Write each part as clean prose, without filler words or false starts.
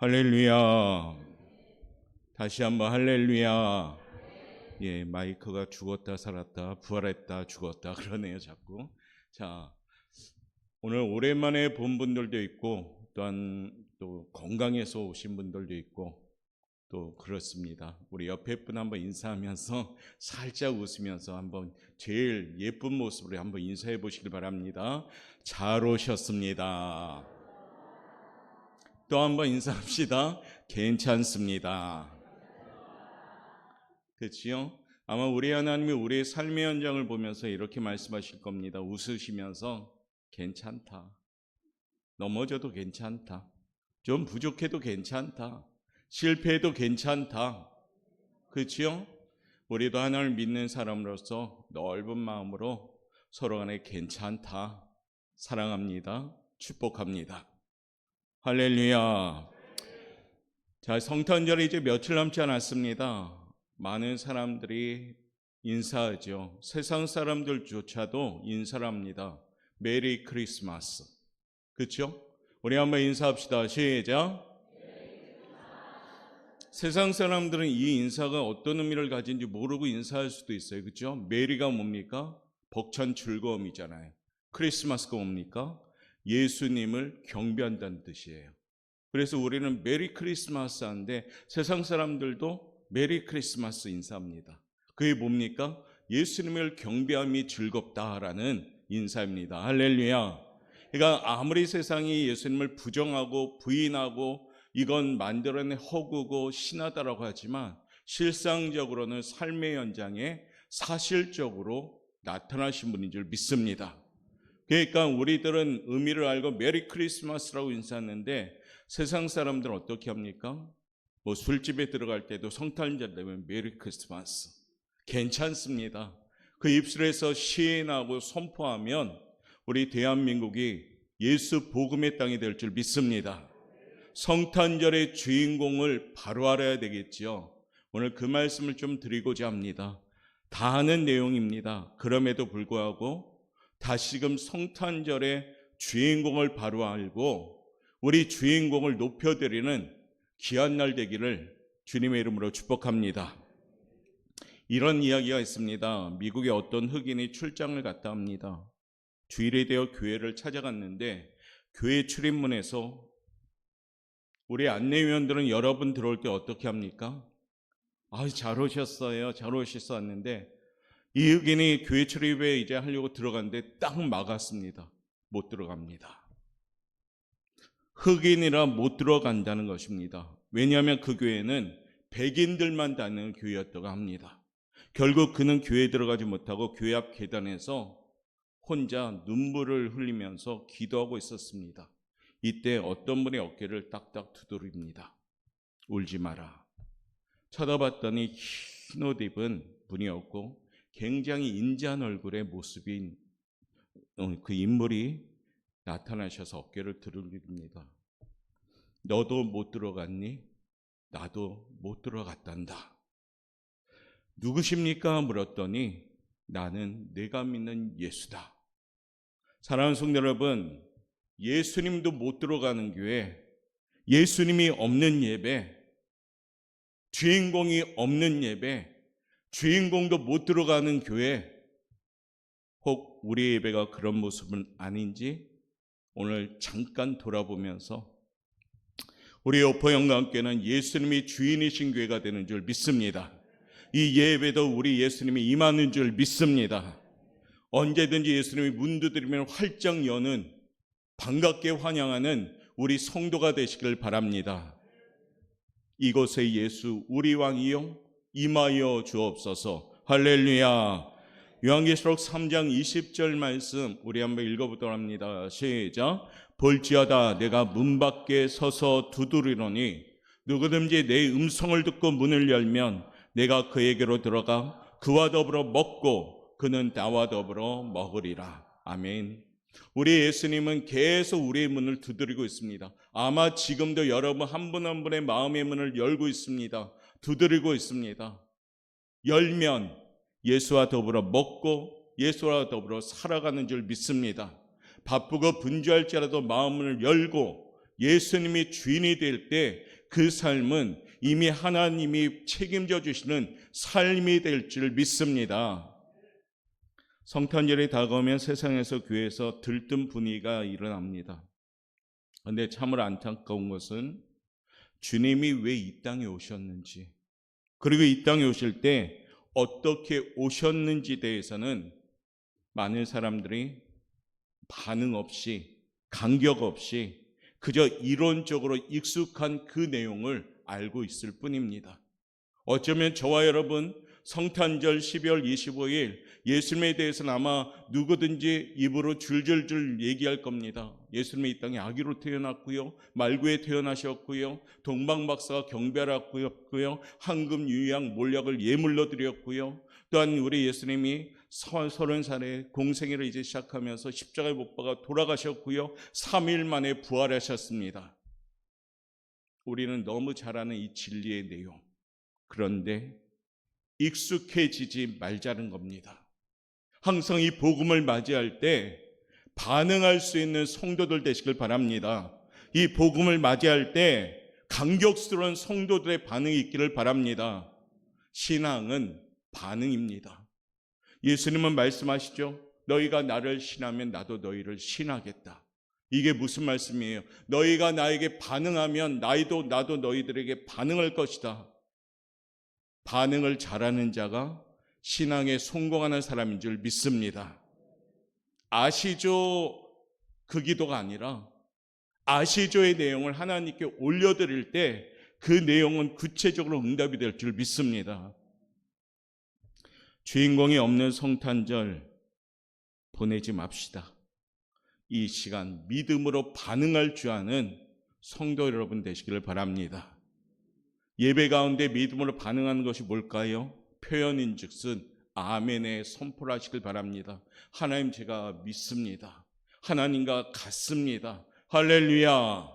할렐루야. 다시 한번 할렐루야. 예, 마이크가 죽었다 살았다 부활했다 죽었다 그러네요 자꾸. 자, 오늘 오랜만에 본 분들도 있고 또한 또 건강해서 오신 분들도 있고 또 그렇습니다. 우리 옆에 분 한번 인사하면서 살짝 웃으면서 한번 제일 예쁜 모습으로 한번 인사해 보시길 바랍니다. 잘 오셨습니다. 또 한번 인사합시다. 괜찮습니다. 그렇지요? 아마 우리 하나님이 우리의 삶의 현장을 보면서 이렇게 말씀하실 겁니다. 웃으시면서 괜찮다. 넘어져도 괜찮다. 좀 부족해도 괜찮다. 실패해도 괜찮다. 그렇지요? 우리도 하나님을 믿는 사람으로서 넓은 마음으로 서로 간에 괜찮다. 사랑합니다. 축복합니다. 할렐루야. 자, 성탄절이 이제 며칠 남지 않았습니다. 많은 사람들이 인사하죠. 세상 사람들조차도 인사를 합니다. 메리 크리스마스. 그렇죠? 우리 한번 인사합시다. 시작. 세상 사람들은 이 인사가 어떤 의미를 가진지 모르고 인사할 수도 있어요. 그렇죠? 메리가 뭡니까? 벅찬 즐거움이잖아요. 크리스마스가 뭡니까? 예수님을 경배한다는 뜻이에요. 그래서 우리는 메리 크리스마스 하는데 세상 사람들도 메리 크리스마스 인사합니다. 그게 뭡니까? 예수님을 경배함이 즐겁다라는 인사입니다. 할렐루야. 그러니까 아무리 세상이 예수님을 부정하고 부인하고 이건 만들어낸 허구고 신하다라고 하지만 실상적으로는 삶의 현장에 사실적으로 나타나신 분인 줄 믿습니다. 그러니까 우리들은 의미를 알고 메리 크리스마스라고 인사하는데 세상 사람들은 어떻게 합니까? 뭐 술집에 들어갈 때도 성탄절 되면 메리 크리스마스 괜찮습니다. 그 입술에서 시인하고 선포하면 우리 대한민국이 예수 복음의 땅이 될 줄 믿습니다. 성탄절의 주인공을 바로 알아야 되겠지요. 오늘 그 말씀을 좀 드리고자 합니다. 다 아는 내용입니다. 그럼에도 불구하고 다시금 성탄절의 주인공을 바로 알고 우리 주인공을 높여드리는 귀한 날 되기를 주님의 이름으로 축복합니다. 이런 이야기가 있습니다. 미국의 어떤 흑인이 출장을 갔다 합니다. 주일이 되어 교회를 찾아갔는데 교회 출입문에서 우리 안내위원들은 여러분 들어올 때 어떻게 합니까? 잘 오셨어요. 잘 오셨었는데 이 흑인이 교회 출입에 이제 하려고 들어갔는데 딱 막았습니다. 못 들어갑니다. 흑인이라 못 들어간다는 것입니다. 왜냐하면 그 교회는 백인들만 다니는 교회였다고 합니다. 결국 그는 교회에 들어가지 못하고 교회 앞 계단에서 혼자 눈물을 흘리면서 기도하고 있었습니다. 이때 어떤 분의 어깨를 딱딱 두드립니다. 울지 마라. 쳐다봤더니 흰 옷 입은 분이었고 굉장히 인자한 얼굴의 모습인 그 인물이 나타나셔서 어깨를 두드립니다. 너도 못 들어갔니? 나도 못 들어갔단다. 누구십니까? 물었더니 나는 내가 믿는 예수다. 사랑하는 성도 여러분, 예수님도 못 들어가는 교회, 예수님이 없는 예배, 주인공이 없는 예배, 주인공도 못 들어가는 교회, 혹 우리 예배가 그런 모습은 아닌지 오늘 잠깐 돌아보면서 우리 오포영과 함께는 예수님이 주인이신 교회가 되는 줄 믿습니다. 이 예배도 우리 예수님이 임하는 줄 믿습니다. 언제든지 예수님이 문 두드리면 활짝 여는 반갑게 환영하는 우리 성도가 되시길 바랍니다. 이곳에 예수 우리 왕이요 임하여 주옵소서. 할렐루야. 요한계시록 3장 20절 말씀 우리 한번 읽어보도록 합니다. 시작. 볼지어다 내가 문 밖에 서서 두드리노니 누구든지 내 음성을 듣고 문을 열면 내가 그에게로 들어가 그와 더불어 먹고 그는 나와 더불어 먹으리라. 아멘. 우리 예수님은 계속 우리의 문을 두드리고 있습니다. 아마 지금도 여러분 한 분 한 분의 마음의 문을 열고 있습니다. 두드리고 있습니다. 열면 예수와 더불어 먹고 예수와 더불어 살아가는 줄 믿습니다. 바쁘고 분주할지라도 마음을 열고 예수님이 주인이 될 때 그 삶은 이미 하나님이 책임져 주시는 삶이 될 줄 믿습니다. 성탄절이 다가오면 세상에서 교회에서 들뜬 분위기가 일어납니다. 그런데 참으로 안타까운 것은 주님이 왜 이 땅에 오셨는지, 그리고 이 땅에 오실 때 어떻게 오셨는지에 대해서는 많은 사람들이 반응 없이, 간격 없이 그저 이론적으로 익숙한 그 내용을 알고 있을 뿐입니다. 어쩌면 저와 여러분 성탄절 12월 25일 예수님에 대해서는 아마 누구든지 입으로 줄줄줄 얘기할 겁니다. 예수님이 이 땅에 아기로 태어났고요, 말구에 태어나셨고요, 동방박사가 경배하였고요, 황금 유양 몰약을 예물로 드렸고요, 또한 우리 예수님이 30살에 공생애를 이제 시작하면서 십자가에 못 박아 돌아가셨고요, 3일 만에 부활하셨습니다. 우리는 너무 잘 아는 이 진리의 내용, 그런데 익숙해지지 말자는 겁니다. 항상 이 복음을 맞이할 때 반응할 수 있는 성도들 되시길 바랍니다. 이 복음을 맞이할 때 감격스러운 성도들의 반응이 있기를 바랍니다. 신앙은 반응입니다. 예수님은 말씀하시죠. 너희가 나를 신하면 나도 너희를 신하겠다. 이게 무슨 말씀이에요? 너희가 나에게 반응하면 나도 너희들에게 반응할 것이다. 반응을 잘하는 자가 신앙에 성공하는 사람인 줄 믿습니다. 아시죠? 그 기도가 아니라 아시죠의 내용을 하나님께 올려드릴 때 그 내용은 구체적으로 응답이 될 줄 믿습니다. 주인공이 없는 성탄절 보내지 맙시다. 이 시간 믿음으로 반응할 줄 아는 성도 여러분 되시기를 바랍니다. 예배 가운데 믿음으로 반응하는 것이 뭘까요? 표현인즉슨 아멘의 선포를 하시길 바랍니다. 하나님, 제가 믿습니다. 하나님과 같습니다. 할렐루야.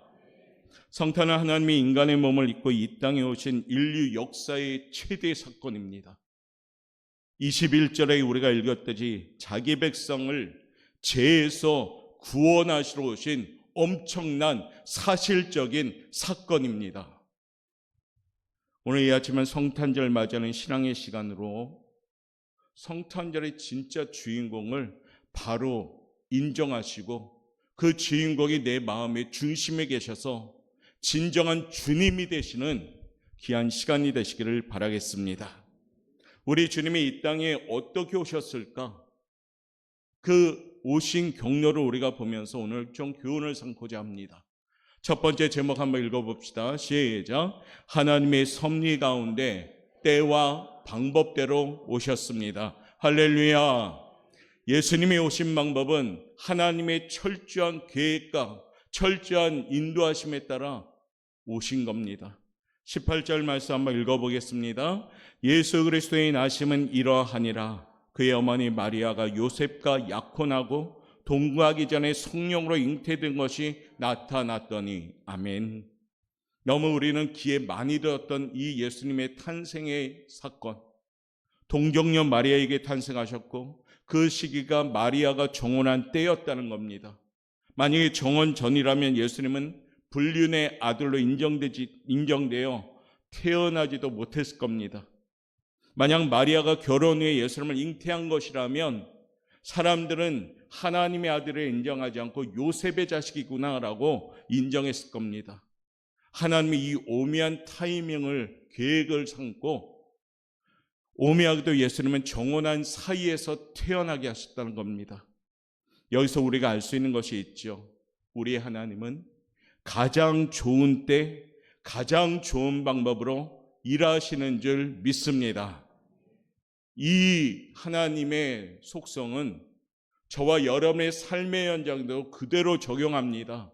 성탄은 하나님이 인간의 몸을 입고 이 땅에 오신 인류 역사의 최대 사건입니다. 21절에 우리가 읽었듯이 자기 백성을 죄에서 구원하시러 오신 엄청난 사실적인 사건입니다. 오늘 이 아침은 성탄절 맞이하는 신앙의 시간으로 성탄절의 진짜 주인공을 바로 인정하시고 그 주인공이 내 마음의 중심에 계셔서 진정한 주님이 되시는 귀한 시간이 되시기를 바라겠습니다. 우리 주님이 이 땅에 어떻게 오셨을까? 그 오신 경로를 우리가 보면서 오늘 좀 교훈을 삼고자 합니다. 첫 번째 제목 한번 읽어봅시다. 시작. 하나님의 섭리 가운데 때와 방법대로 오셨습니다. 할렐루야. 예수님이 오신 방법은 하나님의 철저한 계획과 철저한 인도하심에 따라 오신 겁니다. 18절 말씀 한번 읽어보겠습니다. 예수 그리스도의 나심은 이러하니라. 그의 어머니 마리아가 요셉과 약혼하고 동거하기 전에 성령으로 잉태된 것이 나타났더니. 아멘. 너무 우리는 귀에 많이 들었던 이 예수님의 탄생의 사건, 동정녀 마리아에게 탄생하셨고 그 시기가 마리아가 정혼한 때였다는 겁니다. 만약에 정혼 전이라면 예수님은 불륜의 아들로 인정되어 태어나지도 못했을 겁니다. 만약 마리아가 결혼 후에 예수님을 잉태한 것이라면 사람들은 하나님의 아들을 인정하지 않고 요셉의 자식이구나라고 인정했을 겁니다. 하나님이 이 오묘한 타이밍을 계획을 삼고 오묘하게도 예수님은 정혼한 사이에서 태어나게 하셨다는 겁니다. 여기서 우리가 알 수 있는 것이 있죠. 우리 하나님은 가장 좋은 때 가장 좋은 방법으로 일하시는 줄 믿습니다. 이 하나님의 속성은 저와 여러분의 삶의 현장도 그대로 적용합니다.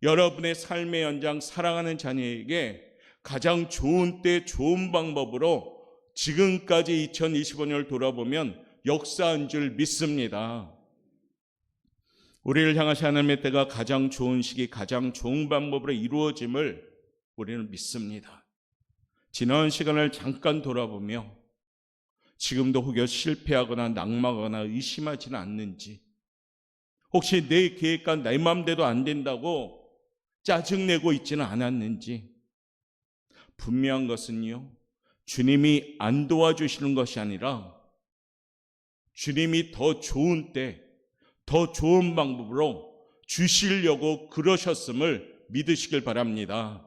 여러분의 삶의 현장 사랑하는 자녀에게 가장 좋은 때 좋은 방법으로 지금까지 2025년을 돌아보면 역사한 줄 믿습니다. 우리를 향하신 하나님의 때가 가장 좋은 시기, 가장 좋은 방법으로 이루어짐을 우리는 믿습니다. 지난 시간을 잠깐 돌아보며 지금도 혹여 실패하거나 낙망하거나 의심하지는 않는지, 혹시 내 계획과 내 마음대로 안 된다고 짜증내고 있지는 않았는지, 분명한 것은요, 주님이 안 도와주시는 것이 아니라 주님이 더 좋은 때, 더 좋은 방법으로 주시려고 그러셨음을 믿으시길 바랍니다.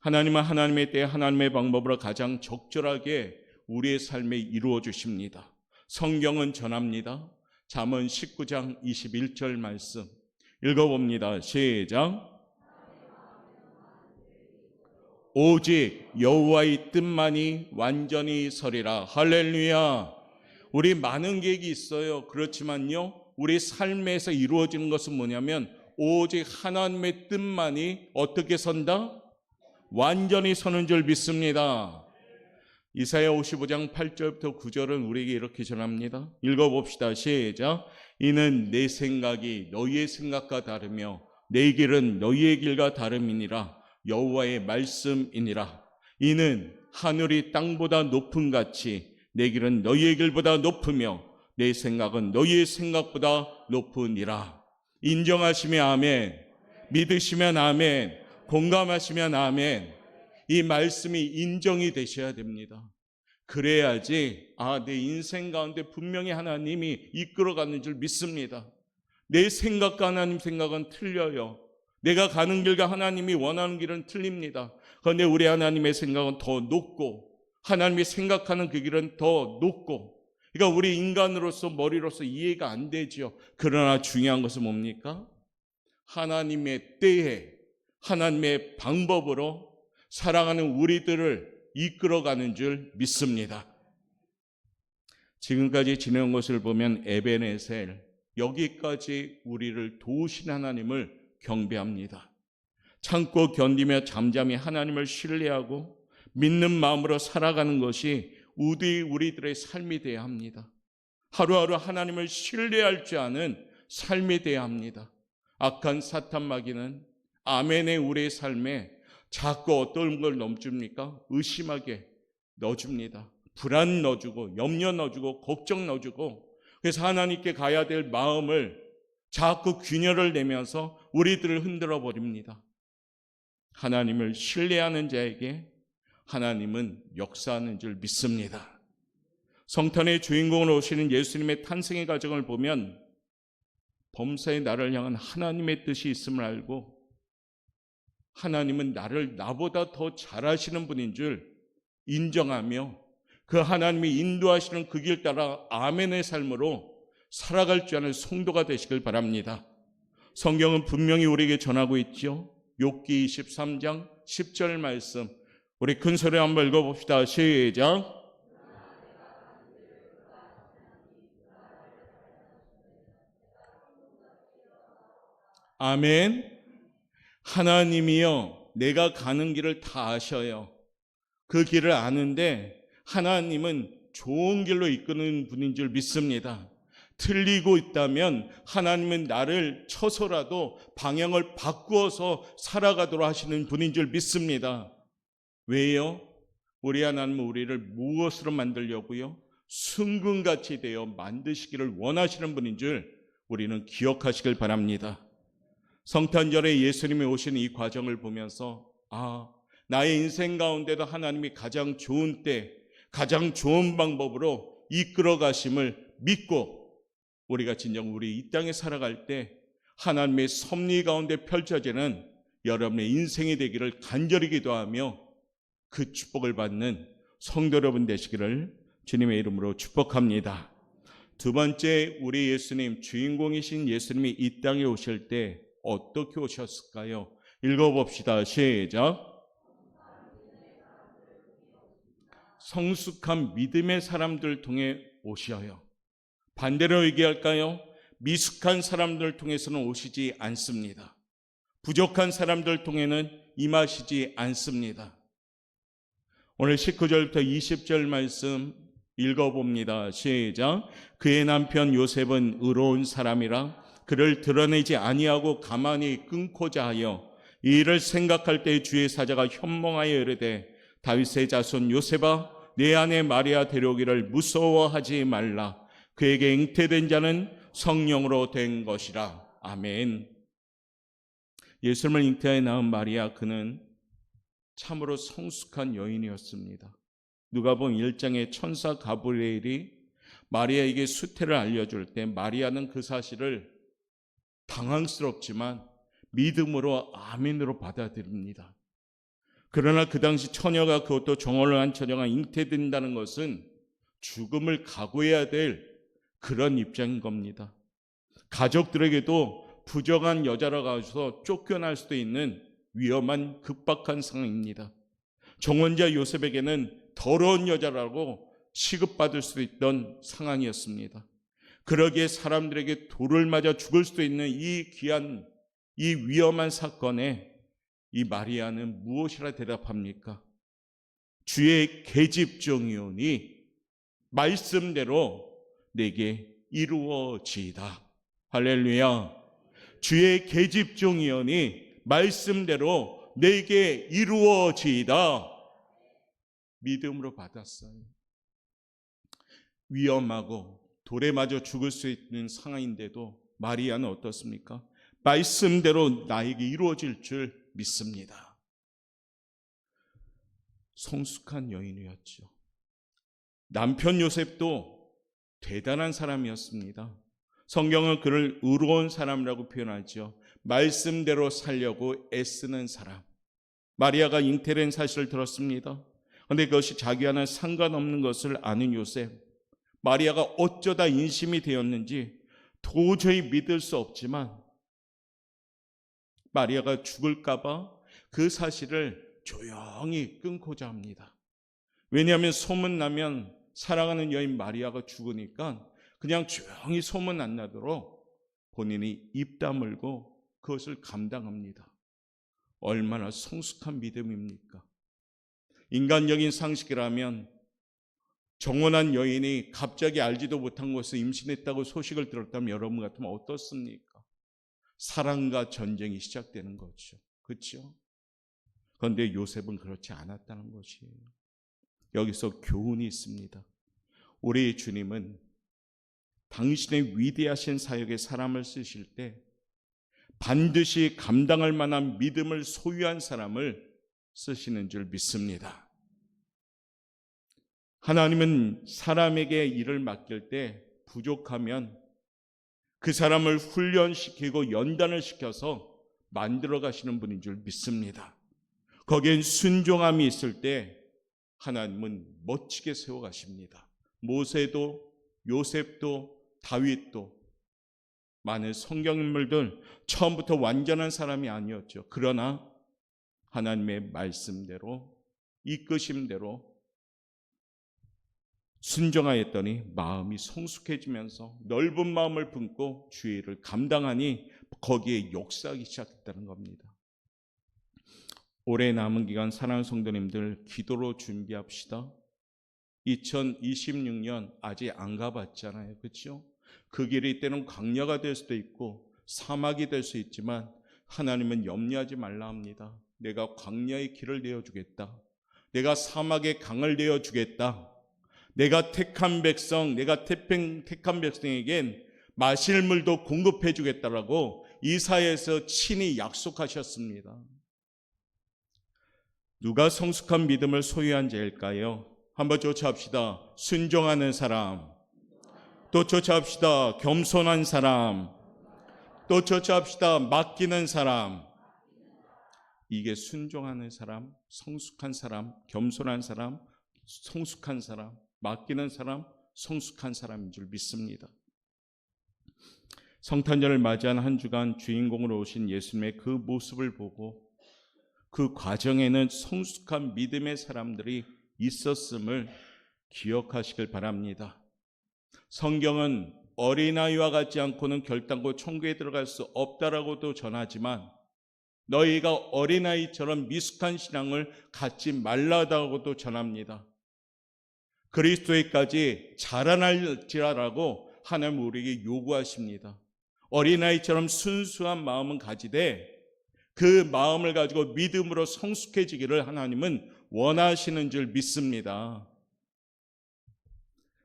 하나님은 하나님의 때 하나님의 방법으로 가장 적절하게 우리의 삶에 이루어 주십니다. 성경은 전합니다. 잠언 19장 21절 말씀 읽어봅니다. 시작. 오직 여호와의 뜻만이 완전히 서리라. 할렐루야. 우리 많은 계획이 있어요. 그렇지만요, 우리 삶에서 이루어지는 것은 뭐냐면 오직 하나님의 뜻만이 어떻게 선다? 완전히 서는 줄 믿습니다. 이사야 55장 8절부터 9절은 우리에게 이렇게 전합니다. 읽어봅시다. 시작. 이는 내 생각이 너희의 생각과 다르며 내 길은 너희의 길과 다름이니라. 여호와의 말씀이니라. 이는 하늘이 땅보다 높음 같이 내 길은 너희의 길보다 높으며 내 생각은 너희의 생각보다 높으니라. 인정하시면 아멘, 믿으시면 아멘, 공감하시면 아멘. 이 말씀이 인정이 되셔야 됩니다. 그래야지 내 인생 가운데 분명히 하나님이 이끌어가는 줄 믿습니다. 내 생각과 하나님 생각은 틀려요. 내가 가는 길과 하나님이 원하는 길은 틀립니다. 그런데 우리 하나님의 생각은 더 높고 하나님이 생각하는 그 길은 더 높고, 그러니까 우리 인간으로서 머리로서 이해가 안 되죠. 그러나 중요한 것은 뭡니까? 하나님의 때에 하나님의 방법으로 살아가는 우리들을 이끌어가는 줄 믿습니다. 지금까지 지내온 것을 보면 에베네셀, 여기까지 우리를 도우신 하나님을 경배합니다. 참고 견디며 잠잠히 하나님을 신뢰하고 믿는 마음으로 살아가는 것이 우리들의 삶이 되어야 합니다. 하루하루 하나님을 신뢰할 줄 아는 삶이 되어야 합니다. 악한 사탄 마귀는 아멘의 우리의 삶에 자꾸 어떤 걸 넣어줍니까? 의심하게 넣어줍니다. 불안 넣어주고 염려 넣어주고 걱정 넣어주고, 그래서 하나님께 가야 될 마음을 자꾸 균열을 내면서 우리들을 흔들어 버립니다. 하나님을 신뢰하는 자에게 하나님은 역사하는 줄 믿습니다. 성탄의 주인공으로 오시는 예수님의 탄생의 과정을 보면 범사의 나를 향한 하나님의 뜻이 있음을 알고 하나님은 나보다 더 잘하시는 분인 줄 인정하며 그 하나님이 인도하시는 그 길 따라 아멘의 삶으로 살아갈 줄 아는 성도가 되시길 바랍니다. 성경은 분명히 우리에게 전하고 있죠. 욥기 23장 10절 말씀, 우리 큰 소리 한번 읽어봅시다. 시작. 아멘. 하나님이요, 내가 가는 길을 다 아셔요. 그 길을 아는데 하나님은 좋은 길로 이끄는 분인 줄 믿습니다. 틀리고 있다면 하나님은 나를 쳐서라도 방향을 바꾸어서 살아가도록 하시는 분인 줄 믿습니다. 왜요? 우리 하나님은 우리를 무엇으로 만들려고요? 순금같이 되어 만드시기를 원하시는 분인 줄 우리는 기억하시길 바랍니다. 성탄절에 예수님이 오신 이 과정을 보면서 나의 인생 가운데도 하나님이 가장 좋은 때, 가장 좋은 방법으로 이끌어 가심을 믿고 우리가 진정 우리 이 땅에 살아갈 때 하나님의 섭리 가운데 펼쳐지는 여러분의 인생이 되기를 간절히 기도하며 그 축복을 받는 성도 여러분 되시기를 주님의 이름으로 축복합니다. 두 번째, 우리 예수님, 주인공이신 예수님이 이 땅에 오실 때 어떻게 오셨을까요? 읽어봅시다. 시작. 성숙한 믿음의 사람들 통해 오셔요. 반대로 얘기할까요? 미숙한 사람들 통해서는 오시지 않습니다. 부족한 사람들 통해는 임하시지 않습니다. 오늘 19절부터 20절 말씀 읽어봅니다. 시작. 그의 남편 요셉은 의로운 사람이라 그를 드러내지 아니하고 가만히 끊고자 하여 이 일을 생각할 때 주의 사자가 현몽하여 이르되 다윗의 자손 요셉아, 내 아내 마리아 데려오기를 무서워하지 말라. 그에게 잉태된 자는 성령으로 된 것이라. 아멘. 예수님을 잉태하여 낳은 마리아, 그는 참으로 성숙한 여인이었습니다. 누가복음 1장의 천사 가브리엘이 마리아에게 수태를 알려줄 때 마리아는 그 사실을 당황스럽지만 믿음으로 아멘으로 받아들입니다. 그러나 그 당시 처녀가, 그것도 정혼을 한 처녀가 잉태된다는 것은 죽음을 각오해야 될 그런 입장인 겁니다. 가족들에게도 부정한 여자라고 해서 쫓겨날 수도 있는 위험한 급박한 상황입니다. 정혼자 요셉에게는 더러운 여자라고 취급받을 수도 있던 상황이었습니다. 그러기에 사람들에게 돌을 맞아 죽을 수도 있는 이 귀한, 이 위험한 사건에 이 마리아는 무엇이라 대답합니까? 주의 계집종이오니 말씀대로 내게 이루어지이다. 할렐루야. 주의 계집종이오니 말씀대로 내게 이루어지이다. 믿음으로 받았어요. 위험하고 돌에 맞아 죽을 수 있는 상황인데도 마리아는 어떻습니까? 말씀대로 나에게 이루어질 줄 믿습니다. 성숙한 여인이었죠. 남편 요셉도 대단한 사람이었습니다. 성경은 그를 의로운 사람이라고 표현하죠. 말씀대로 살려고 애쓰는 사람. 마리아가 잉태된 사실을 들었습니다. 그런데 그것이 자기와는 상관없는 것을 아는 요셉. 마리아가 어쩌다 인심이 되었는지 도저히 믿을 수 없지만 마리아가 죽을까 봐 그 사실을 조용히 끊고자 합니다. 왜냐하면 소문나면 사랑하는 여인 마리아가 죽으니까 그냥 조용히 소문 안 나도록 본인이 입 다물고 그것을 감당합니다. 얼마나 성숙한 믿음입니까? 인간적인 상식이라면 정혼한 여인이 갑자기 알지도 못한 곳에서 임신했다고 소식을 들었다면 여러분 같으면 어떻습니까? 사랑과 전쟁이 시작되는 거죠. 그렇죠? 그런데 요셉은 그렇지 않았다는 것이에요. 여기서 교훈이 있습니다. 우리 주님은 당신의 위대하신 사역에 사람을 쓰실 때 반드시 감당할 만한 믿음을 소유한 사람을 쓰시는 줄 믿습니다. 하나님은 사람에게 일을 맡길 때 부족하면 그 사람을 훈련시키고 연단을 시켜서 만들어 가시는 분인 줄 믿습니다. 거기엔 순종함이 있을 때 하나님은 멋지게 세워 가십니다. 모세도 요셉도 다윗도 많은 성경 인물들 처음부터 완전한 사람이 아니었죠. 그러나 하나님의 말씀대로 이끄심대로 순종하였더니 마음이 성숙해지면서 넓은 마음을 품고 주의 일을 감당하니 거기에 역사하기 시작했다는 겁니다. 올해 남은 기간 사랑하는 성도님들 기도로 준비합시다. 2026년 아직 안 가봤잖아요. 그렇죠? 그 길이 때는 광야가 될 수도 있고 사막이 될 수 있지만 하나님은 염려하지 말라 합니다. 내가 광야의 길을 내어주겠다. 내가 사막의 강을 내어주겠다. 내가 택한 백성, 내가 택한 백성에겐 마실 물도 공급해 주겠다라고 이사야에서 친히 약속하셨습니다. 누가 성숙한 믿음을 소유한 자일까요? 한번 조차합시다. 순종하는 사람, 또 조차합시다. 겸손한 사람, 또 조차합시다. 맡기는 사람. 이게 순종하는 사람, 성숙한 사람, 겸손한 사람, 성숙한 사람, 맡기는 사람, 성숙한 사람인 줄 믿습니다. 성탄절을 맞이한 한 주간 주인공으로 오신 예수님의 그 모습을 보고 그 과정에는 성숙한 믿음의 사람들이 있었음을 기억하시길 바랍니다. 성경은 어린아이와 같지 않고는 결단코 천국에 들어갈 수 없다라고도 전하지만 너희가 어린아이처럼 미숙한 신앙을 갖지 말라다고도 전합니다. 그리스도에까지 자라날지라라고 하나님 우리에게 요구하십니다. 어린아이처럼 순수한 마음은 가지되 그 마음을 가지고 믿음으로 성숙해지기를 하나님은 원하시는 줄 믿습니다.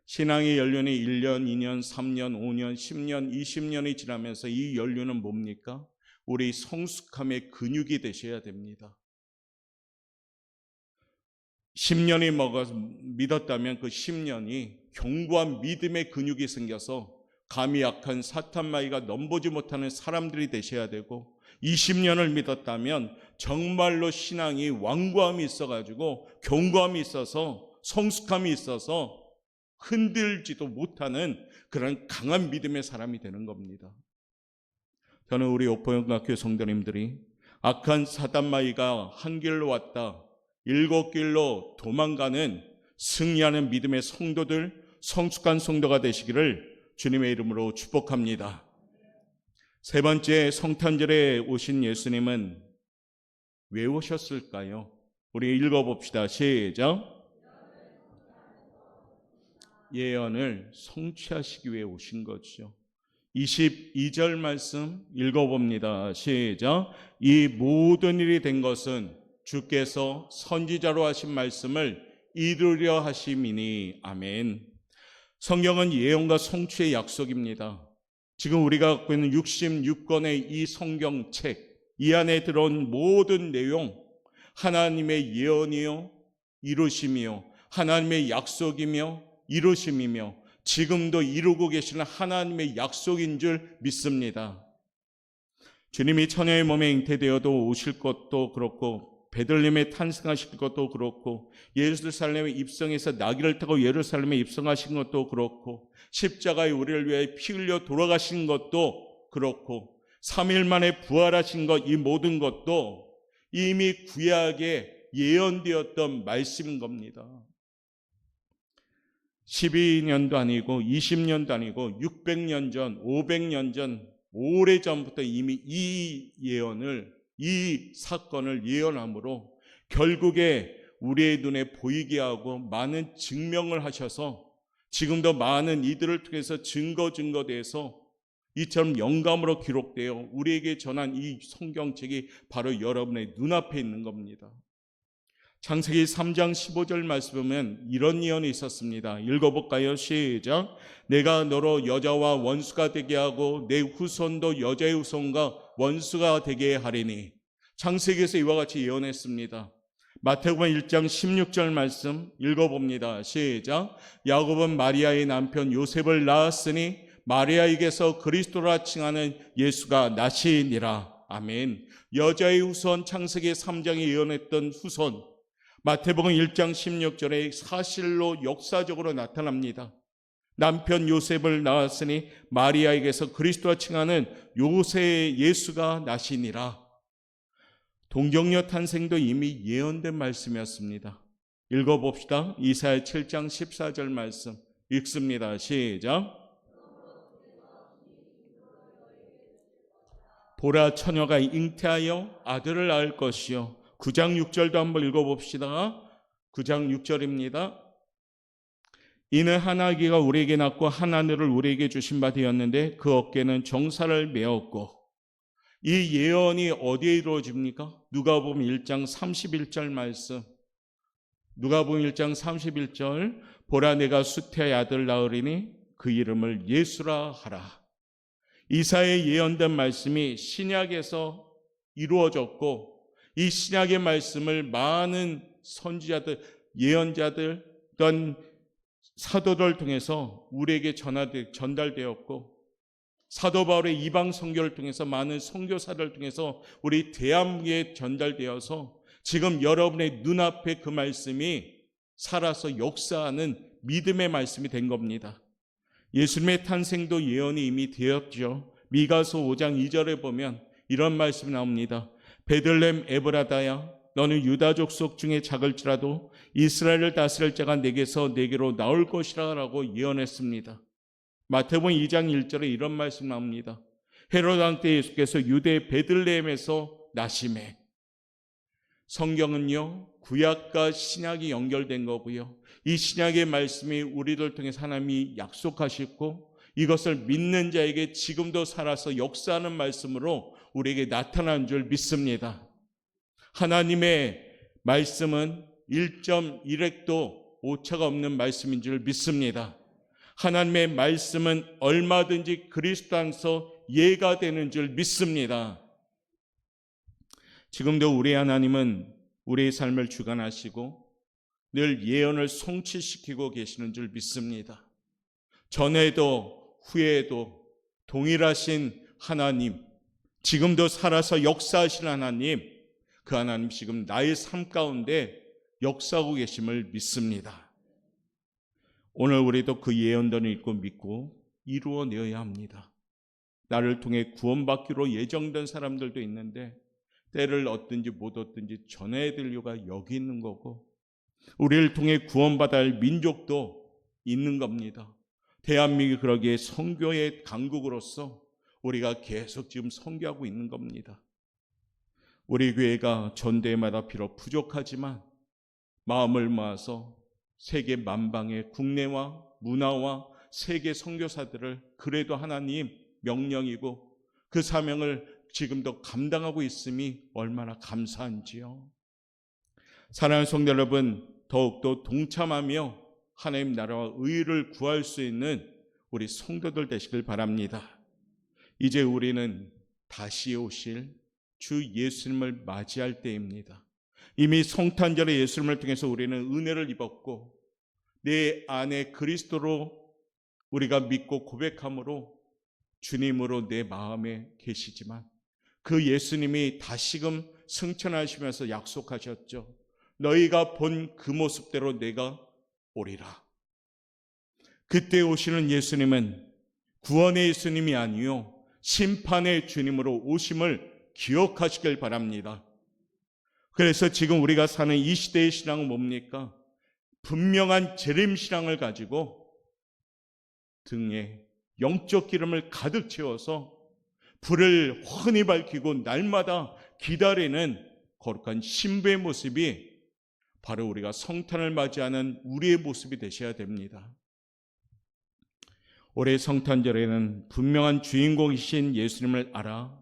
신앙의 연륜이 1년, 2년, 3년, 5년, 10년, 20년이 지나면서 이 연륜은 뭡니까? 우리 성숙함의 근육이 되셔야 됩니다. 10년이 먹어서 믿었다면 그 10년이 견고한 믿음의 근육이 생겨서 감이 약한 사탄마귀가 넘보지 못하는 사람들이 되셔야 되고, 20년을 믿었다면 정말로 신앙이 완고함이 있어가지고 견고함이 있어서 성숙함이 있어서 흔들지도 못하는 그런 강한 믿음의 사람이 되는 겁니다. 저는 우리 옥포영학교 성도님들이 악한 사단마귀가 한 길로 왔다 7길로 도망가는 승리하는 믿음의 성도들, 성숙한 성도가 되시기를 주님의 이름으로 축복합니다. 세 번째, 성탄절에 오신 예수님은 왜 오셨을까요? 우리 읽어봅시다. 시작. 예언을 성취하시기 위해 오신 거죠. 22절 말씀 읽어봅니다. 시작. 이 모든 일이 된 것은 주께서 선지자로 하신 말씀을 이루려 하심이니. 아멘. 성경은 예언과 성취의 약속입니다. 지금 우리가 갖고 있는 66권의 이 성경책, 이 안에 들어온 모든 내용, 하나님의 예언이요 이루심이요, 하나님의 약속이며 이루심이며 지금도 이루고 계시는 하나님의 약속인 줄 믿습니다. 주님이 처녀의 몸에 잉태되어도 오실 것도 그렇고, 베들레헴에 탄생하실 것도 그렇고, 예루살렘에 입성해서 나귀를 타고 예루살렘에 입성하신 것도 그렇고, 십자가에 우리를 위해 피 흘려 돌아가신 것도 그렇고, 3일 만에 부활하신 것, 이 모든 것도 이미 구약에 예언되었던 말씀인 겁니다. 12년도 아니고 20년도 아니고 600년 전, 500년 전, 오래전부터 이미 이 예언을, 이 사건을 예언함으로 결국에 우리의 눈에 보이게 하고 많은 증명을 하셔서 지금도 많은 이들을 통해서 증거돼서 이처럼 영감으로 기록되어 우리에게 전한 이 성경책이 바로 여러분의 눈앞에 있는 겁니다. 창세기 3장 15절 말씀 보면 이런 예언이 있었습니다. 읽어볼까요? 시작. 내가 너로 여자와 원수가 되게 하고 내 후손도 여자의 후손과 원수가 되게 하리니. 창세기에서 이와 같이 예언했습니다. 마태복음 1장 16절 말씀 읽어봅니다. 시작. 야곱은 마리아의 남편 요셉을 낳았으니 마리아에게서 그리스도라 칭하는 예수가 나시니라. 아멘. 여자의 후손, 창세기 3장에 예언했던 후손, 마태복음 1장 16절에 사실로 역사적으로 나타납니다. 남편 요셉을 낳았으니 마리아에게서 그리스도라 칭하는 요셉의 예수가 나시니라. 동정녀 탄생도 이미 예언된 말씀이었습니다. 읽어봅시다. 이사야 7장 14절 말씀 읽습니다. 시작. 보라, 처녀가 잉태하여 아들을 낳을 것이요. 9장 6절도 한번 읽어봅시다. 9장 6절입니다. 이는 한 아기가 우리에게 낳고 한 아들을 우리에게 주신 바 되었는데 그 어깨는 정사를 메었고. 이 예언이 어디에 이루어집니까? 누가복음 1장 31절 말씀. 누가복음 1장 31절. 보라, 내가 수태의 아들 낳으리니 그 이름을 예수라 하라. 이사야의 예언된 말씀이 신약에서 이루어졌고, 이 신약의 말씀을 많은 선지자들, 예언자들, 또한 사도들 통해서 우리에게 전달되었고, 사도 바울의 이방 선교를 통해서 많은 선교사를 통해서 우리 대한민국에 전달되어서 지금 여러분의 눈앞에 그 말씀이 살아서 역사하는 믿음의 말씀이 된 겁니다. 예수님의 탄생도 예언이 이미 되었죠. 미가서 5장 2절에 보면 이런 말씀이 나옵니다. 베들레헴 에브라다야, 너는 유다 족속 중에 작을지라도 이스라엘을 다스릴 자가 내게로 나올 것이라 라고 예언했습니다. 마태복음 2장 1절에 이런 말씀 나옵니다. 헤롯 왕 때 예수께서 유대 베들레헴에서 나심에. 성경은요, 구약과 신약이 연결된 거고요, 이 신약의 말씀이 우리들 통해서 하나님이 약속하셨고 이것을 믿는 자에게 지금도 살아서 역사하는 말씀으로 우리에게 나타난 줄 믿습니다. 하나님의 말씀은 1.1획도 오차가 없는 말씀인 줄 믿습니다. 하나님의 말씀은 얼마든지 그리스도 안에서 예가 되는 줄 믿습니다. 지금도 우리 하나님은 우리의 삶을 주관하시고 늘 예언을 성취시키고 계시는 줄 믿습니다. 전에도 후에도 동일하신 하나님, 지금도 살아서 역사하신 하나님, 그 하나님 지금 나의 삶 가운데 역사하고 계심을 믿습니다. 오늘 우리도 그 예언들을 읽고 믿고 이루어내어야 합니다. 나를 통해 구원받기로 예정된 사람들도 있는데 때를 얻든지 못 얻든지 전해야 될 이유가 여기 있는 거고, 우리를 통해 구원받아야 할 민족도 있는 겁니다. 대한민국이 그러기에 선교의 강국으로서 우리가 계속 지금 선교하고 있는 겁니다. 우리 교회가 전대마다 비록 부족하지만 마음을 모아서 세계 만방의 국내와 문화와 세계 선교사들을 그래도 하나님 명령이고 그 사명을 지금도 감당하고 있음이 얼마나 감사한지요. 사랑하는 성도 여러분, 더욱더 동참하며 하나님 나라와 의를 구할 수 있는 우리 성도들 되시길 바랍니다. 이제 우리는 다시 오실 주 예수님을 맞이할 때입니다. 이미 성탄절에 예수님을 통해서 우리는 은혜를 입었고 내 안에 그리스도로 우리가 믿고 고백함으로 주님으로 내 마음에 계시지만 그 예수님이 다시금 승천하시면서 약속하셨죠. 너희가 본 그 모습대로 내가 오리라. 그때 오시는 예수님은 구원의 예수님이 아니요 심판의 주님으로 오심을 기억하시길 바랍니다. 그래서 지금 우리가 사는 이 시대의 신앙은 뭡니까? 분명한 재림신앙을 가지고 등에 영적 기름을 가득 채워서 불을 훤히 밝히고 날마다 기다리는 거룩한 신부의 모습이 바로 우리가 성탄을 맞이하는 우리의 모습이 되셔야 됩니다. 올해 성탄절에는 분명한 주인공이신 예수님을 알아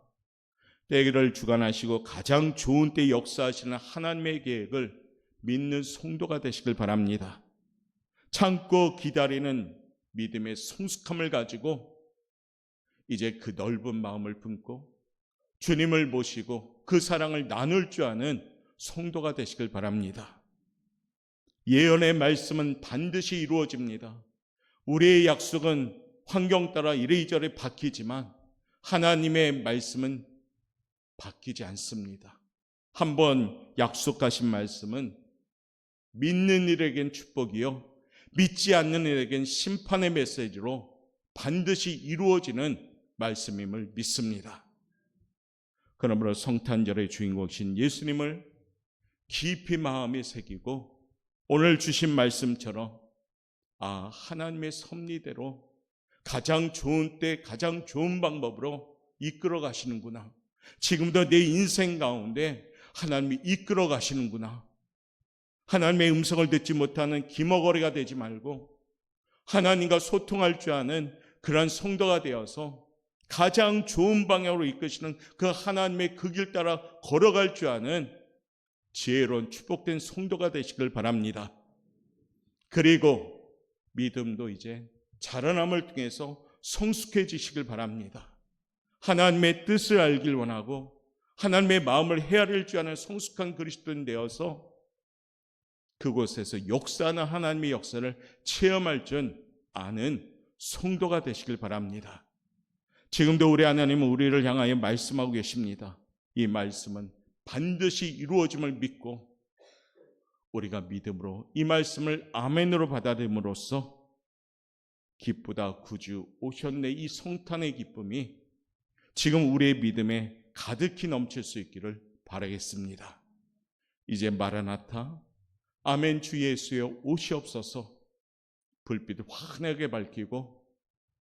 때를 주관하시고 가장 좋은 때 역사하시는 하나님의 계획을 믿는 성도가 되시길 바랍니다. 참고 기다리는 믿음의 성숙함을 가지고 이제 그 넓은 마음을 품고 주님을 모시고 그 사랑을 나눌 줄 아는 성도가 되시길 바랍니다. 예언의 말씀은 반드시 이루어집니다. 우리의 약속은 환경 따라 이래저래 바뀌지만 하나님의 말씀은 바뀌지 않습니다. 한번 약속하신 말씀은 믿는 이에겐 축복이요 믿지 않는 이에겐 심판의 메시지로 반드시 이루어지는 말씀임을 믿습니다. 그러므로 성탄절의 주인공이신 예수님을 깊이 마음에 새기고 오늘 주신 말씀처럼 하나님의 섭리대로 가장 좋은 때 가장 좋은 방법으로 이끌어 가시는구나. 지금도 내 인생 가운데 하나님이 이끌어 가시는구나. 하나님의 음성을 듣지 못하는 기머거리가 되지 말고 하나님과 소통할 줄 아는 그런 성도가 되어서 가장 좋은 방향으로 이끄시는 그 하나님의 그 길 따라 걸어갈 줄 아는 지혜로운 축복된 성도가 되시길 바랍니다. 그리고 믿음도 이제 자라남을 통해서 성숙해지시길 바랍니다. 하나님의 뜻을 알길 원하고 하나님의 마음을 헤아릴 줄 아는 성숙한 그리스도인 되어서 그곳에서 역사하는 하나님의 역사를 체험할 줄 아는 성도가 되시길 바랍니다. 지금도 우리 하나님은 우리를 향하여 말씀하고 계십니다. 이 말씀은 반드시 이루어짐을 믿고 우리가 믿음으로 이 말씀을 아멘으로 받아들임으로써 기쁘다 구주 오셨네 이 성탄의 기쁨이 지금 우리의 믿음에 가득히 넘칠 수 있기를 바라겠습니다. 이제 마라나타 아멘 주 예수여 오시옵소서 불빛을 환하게 밝히고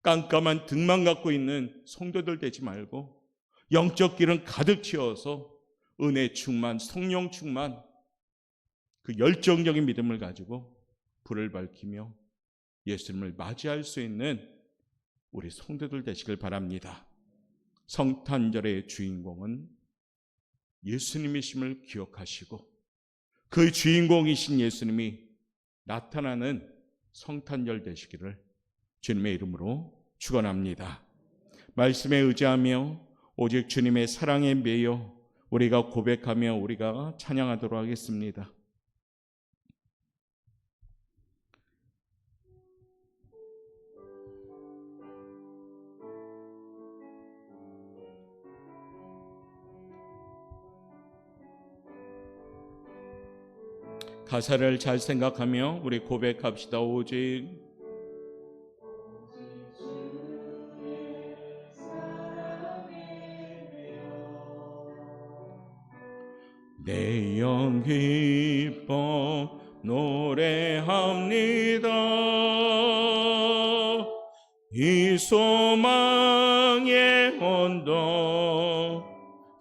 깜깜한 등만 갖고 있는 성도들 되지 말고 영적 길은 가득 채워서 은혜 충만, 성령 충만 그 열정적인 믿음을 가지고 불을 밝히며 예수님을 맞이할 수 있는 우리 성도들 되시길 바랍니다. 성탄절의 주인공은 예수님이심을 기억하시고 그 주인공이신 예수님이 나타나는 성탄절 되시기를 주님의 이름으로 축원합니다. 말씀에 의지하며 오직 주님의 사랑에 매여 우리가 고백하며 우리가 찬양하도록 하겠습니다. 가사를 잘 생각하며 우리 고백합시다. 오직 내 영 기뻐 노래합니다. 이 소망의 언덕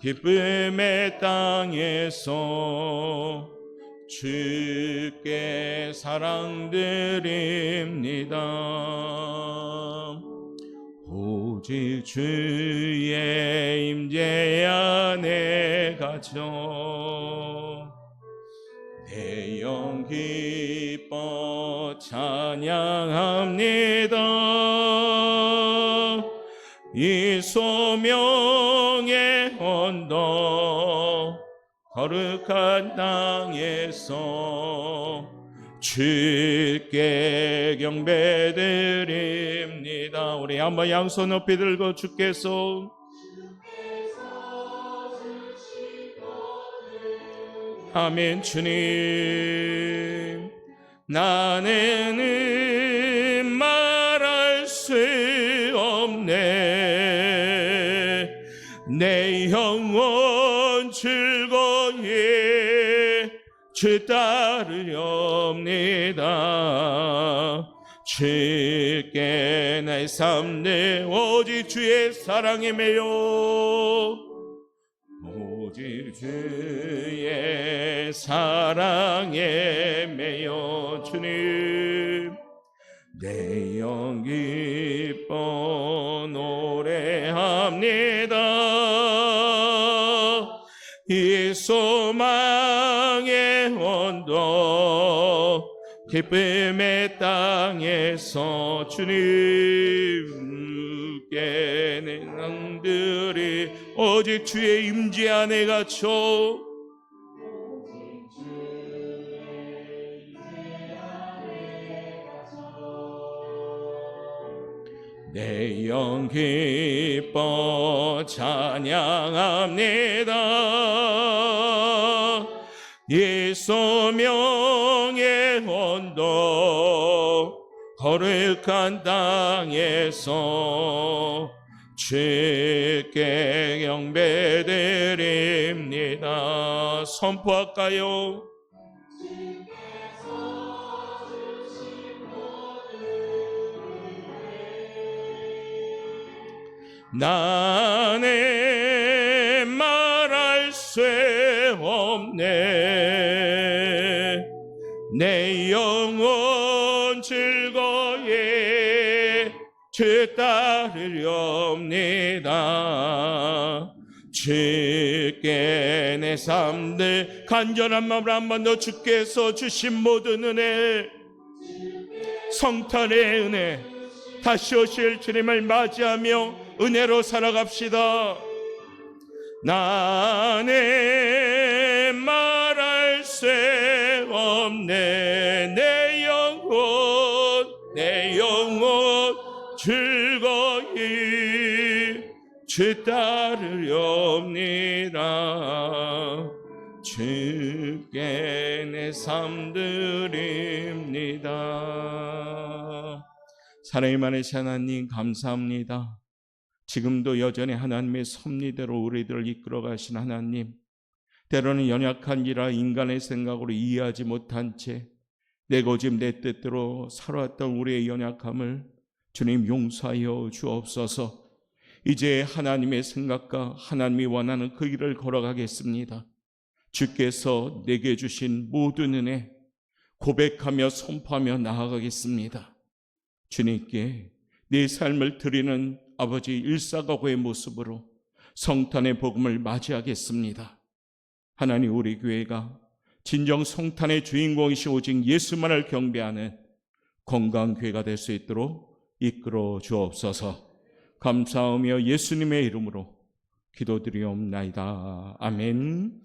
기쁨의 땅에서 주께 사랑드립니다. 오직 주의 임재 안에 갇혀 내 영 기뻐 찬양합니다. 이 소명의 언덕 거룩한 땅에서 주께 경배드립니다. 우리 한번 양손 높이 들고 주께서 아멘. 주님, 나는 말할 수 없네. 내 영혼 즐거이 주 따르렵니다. 주께 내 삶 내 오직 주의 사랑에 매여 오직 주의 사랑에 매여 주님 내 영 기뻐 노래합니다. 이 소망의 언덕 기쁨의 땅에서 주님께 내 낭들이 오직 주의 임재 안에 갇혀 내 영 기뻐 찬양합니다. 이 소명의 언덕 거룩한 땅에서 주께 경배드립니다. 선포할까요? 나는 말할 수 없네. 내 영혼 즐거이 주 따르렵니다. 주께 내 삶들 간절한 마음으로 한 번 더 주께서 주신 모든 은혜 성탄의 은혜 다시 오실 주님을 맞이하며 은혜로 살아갑시다. 나는 말할 수 없네. 내 영혼 즐거이 주 따르렵니다. 주께 내 삶 드립니다. 사랑이 많으신 하나님 감사합니다. 지금도 여전히 하나님의 섭리대로 우리들을 이끌어 가신 하나님, 때로는 연약한 이라 인간의 생각으로 이해하지 못한 채 내 고집 내 뜻대로 살아왔던 우리의 연약함을 주님 용서하여 주옵소서. 이제 하나님의 생각과 하나님이 원하는 그 길을 걸어가겠습니다. 주께서 내게 주신 모든 은혜 고백하며 선포하며 나아가겠습니다. 주님께 내 삶을 드리는 아버지 일사각오의 모습으로 성탄의 복음을 맞이하겠습니다. 하나님, 우리 교회가 진정 성탄의 주인공이신 오직 예수만을 경배하는 건강한 교회가 될 수 있도록 이끌어 주옵소서. 감사하며 예수님의 이름으로 기도드리옵나이다. 아멘.